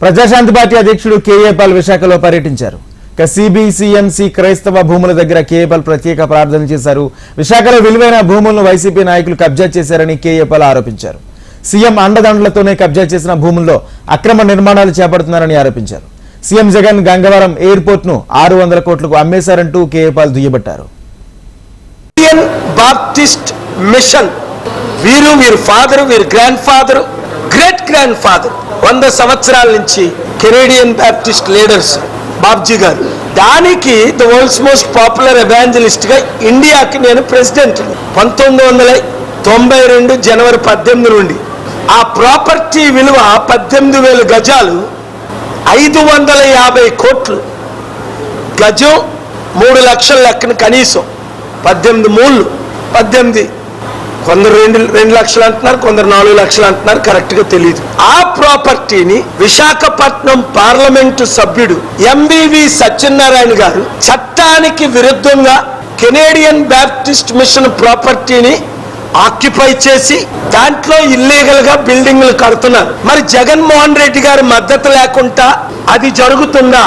Praja Shanti party అధ్యక్షుడు KA Paul విశాఖలో పర్యటించారు. సిబిసిఎంసి క్రైస్తవ భూముల దగ్గర కేఏ పాల్ ప్రత్యేక ప్రార్థన చేశారు. విశాఖలో విలువైన భూములను వైసీపీ నాయకులు కబ్జా చేశారని కేఏ పాల్ ఆరోపించారు. సీఎం అండదండలతోనే కబ్జా చేసిన భూముల్లో అక్రమ నిర్మాణాలు చేపడుతున్నారని ఆరోపించారు. సీఎం జగన్ గంగవరం ఎయిర్పోర్ట్ ను 600 కోట్లకు అమ్మేశారంటూ కేఏ పాల్ దుయ్యబట్టారు. బాప్టిస్ట్ మిషన్ వీరు ఫాదర్, వీరి grand father, great grand father 100 సంవత్సరాల నుంచి కెనేడియన్ బాప్టిస్ట్ లీడర్స్ బాబ్జీ గారు. దానికి the world's most popular evangelist గా ఇండియాకి నేను ప్రెసిడెంట్ 1992 జనవరి 18 నుండి. ఆ ప్రాపర్టీ విలువ 18,000 గజాలు, 550 కోట్లు. గజం 3 లక్షల లెక్కన కనీసం 18 మూళ్ళు 18, కొందరు 2 లక్షలు అంటున్నారు, కొందరు 4 లక్షలు అంటున్నారు, కరెక్ట్ గా తెలియదు. ఆ ప్రాపర్టీని విశాఖపట్నం పార్లమెంటు సభ్యుడు ఎంవివి సత్యనారాయణ గారు చట్టానికి విరుద్ధంగా కెనేడియన్ బాప్టిస్ట్ మిషన్ ప్రాపర్టీని ఆక్యుపై చేసి దాంట్లో ఇల్లీగల్ గా బిల్డింగ్లు కడుతున్నారు. మరి జగన్మోహన్ రెడ్డి గారి మద్దతు లేకుండా అది జరుగుతుందా?